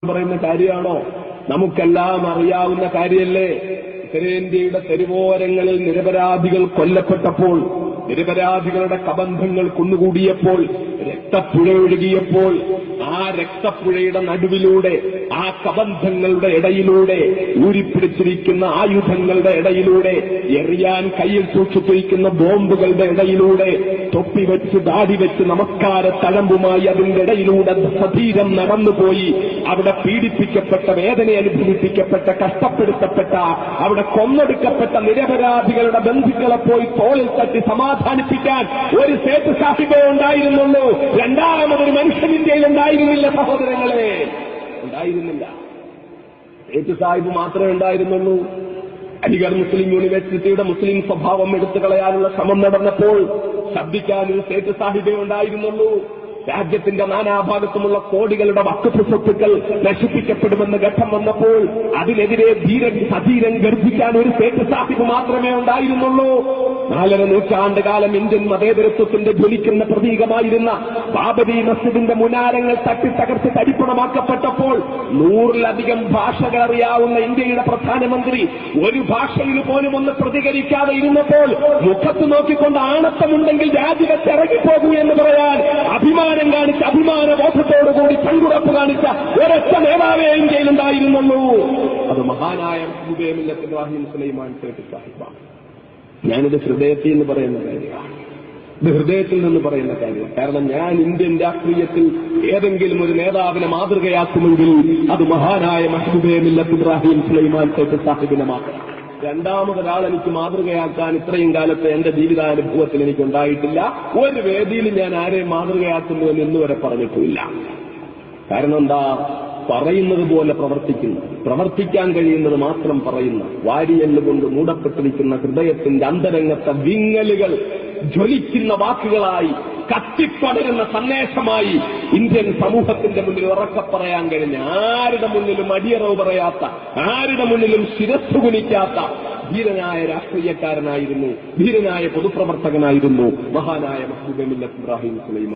പറയുന്ന കാര്യമാണോ? നമുക്കെല്ലാം അറിയാവുന്ന കാര്യമല്ലേ? ഉത്തരേന്ത്യയുടെ തെരുവോരങ്ങളിൽ നിരപരാധികൾ കൊല്ലപ്പെട്ടപ്പോൾ, നിരപരാധികളുടെ കബന്ധങ്ങൾ കുന്നുകൂടിയപ്പോൾ, രക്തപ്പുഴ ഒഴുകിയപ്പോൾ, ആ രക്തപ്പുഴയുടെ നടുവിലൂടെ, ആ കബന്ധങ്ങളുടെ ഇടയിലൂടെ, ഊരിപ്പിടിച്ചിരിക്കുന്ന ആയുധങ്ങളുടെ ഇടയിലൂടെ, എറിയാൻ കയ്യിൽ സൂക്ഷിച്ചിരിക്കുന്ന ബോംബുകളുടെ ഇടയിലൂടെ, തൊപ്പി വെച്ച് ദാടി വെച്ച് നമസ്കാര തഴമ്പുമായി അതിന്റെ ഇടയിലൂടെ സധീരം നടന്നുപോയി അവിടെ പീഡിപ്പിക്കപ്പെട്ട, വേദന അനുഭവിപ്പിക്കപ്പെട്ട, കഷ്ടപ്പെടുത്തപ്പെട്ട, അവിടെ കൊന്നൊടുക്കപ്പെട്ട നിരപരാധികളുടെ ബന്ധുക്കളെ പോയി തോളിൽ തട്ടി സമാധാനിപ്പിക്കാൻ ഒരു സേട്ട് സാഹിബേ ഉണ്ടായിരുന്നുള്ളൂ. രണ്ടാമതൊരു മനുഷ്യൻ ഇന്ത്യയിൽ ഉണ്ടായിരുന്നില്ല സഹോദരങ്ങളെ, ഉണ്ടായിരുന്നില്ല. സേട്ട് സാഹിബ് മാത്രമേ ഉണ്ടായിരുന്നുള്ളൂ. അലിഗഡ് മുസ്ലിം യൂണിവേഴ്സിറ്റിയുടെ മുസ്ലിം സ്വഭാവം എടുത്തു കളയാനുള്ള ശ്രമം നടന്നപ്പോൾ ശബ്ദിക്കാൻ ഒരു സേട്ട് സാഹിബേ ഉണ്ടായിരുന്നുള്ളൂ. രാജ്യത്തിന്റെ നാനാഭാഗത്തുമുള്ള കോടികളുടെ വഖഫ് സ്വത്തുക്കൾ നശിപ്പിക്കപ്പെടുമെന്ന് ഘട്ടം വന്നപ്പോൾ അതിനെതിരെ സധീരം ഗർജിക്കാൻ ഒരു സേട്ട് സാഹിബ് മാത്രമേ ഉണ്ടായിരുന്നുള്ളൂ. 4 നൂറ്റാണ്ട് കാലം ഇന്ത്യൻ മതേതരത്വത്തിന്റെ ജ്വലിക്കുന്ന പ്രതീകമായിരുന്ന ബാബരി മസ്ജിദിന്റെ മുനാരങ്ങൾ തട്ടിത്തകർത്ത് തരിപ്പണമാക്കപ്പെട്ടപ്പോൾ 100-ലധികം ഭാഷകൾ അറിയാവുന്ന ഇന്ത്യയുടെ പ്രധാനമന്ത്രി ഒരു ഭാഷയിൽ പോലും ഒന്ന് പ്രതികരിക്കാതെ ഇരുന്നപ്പോൾ മുഖത്ത് നോക്കിക്കൊണ്ട് ആണത്തമുണ്ടെങ്കിൽ രാജിവെച്ചിറങ്ങിപ്പോകൂ എന്ന് പറയാൻ അഭിമാനം കാണിച്ച, അഭിമാനബോധത്തോടുകൂടി ചങ്കുറപ്പ് കാണിച്ച ഒരൊറ്റ നേതാവേ ഇന്ത്യയിൽ ഉണ്ടായിരുന്നുള്ളൂ. അത് മഹാനായ മുഹമ്മദ് ഇബ്രാഹിം സുലൈമാൻ സേട്ട് സാഹിബാണ്. ഞാനിത് ഹൃദയത്തിൽ നിന്ന് പറയുന്ന കാര്യമാണ്, ഇത് ഹൃദയത്തിൽ നിന്ന് പറയുന്ന കാര്യമാണ്. കാരണം ഞാൻ ഇന്ത്യൻ രാഷ്ട്രീയത്തിൽ ഏതെങ്കിലും ഒരു നേതാവിനെ മാതൃകയാക്കുമെങ്കിൽ അത് മഹാനായ മുഹമ്മദ് ഇബ്രാഹിം സുലൈമാൻ സേട്ട് സാഹിബിനെ മാത്രം. രണ്ടാമതൊരാൾ എനിക്ക് മാതൃകയാക്കാൻ ഇത്രയും കാലത്തെ എന്റെ ജീവിതാനുഭവത്തിൽ എനിക്കുണ്ടായിട്ടില്ല. ഒരു വേദിയിൽ ഞാൻ ആരെയും മാതൃകയാക്കുന്നു എന്ന് ഇന്നുവരെ പറഞ്ഞിട്ടുമില്ല. കാരണം എന്താ? പറയുന്നത് പോലെ പ്രവർത്തിക്കുന്നു, പ്രവർത്തിക്കാൻ കഴിയുന്നത് മാത്രം പറയുന്ന, വാരിയെല്ലുകൊണ്ട് മൂടപ്പെട്ടിരിക്കുന്ന ഹൃദയത്തിന്റെ അന്തരംഗത്തെ വിങ്ങലുകൾ ജ്വലിക്കുന്ന വാക്കുകളായി, കത്തിപ്പടരുന്ന സന്ദേശമായി ഇന്ത്യൻ സമൂഹത്തിന്റെ മുന്നിൽ ഉറക്കെ പറയാൻ കഴിഞ്ഞ, ആരുടെ മുന്നിലും അടിയറവ് പറയാത്ത, ആരുടെ മുന്നിലും ശിരസ്സു കുനിക്കാത്ത ധീരനായ രാഷ്ട്രീയക്കാരനായിരുന്നു, ധീരനായ പൊതുപ്രവർത്തകനായിരുന്നു മഹാനായ മുഹമ്മദ് ഇബ്രാഹിം സുലൈമാൻ.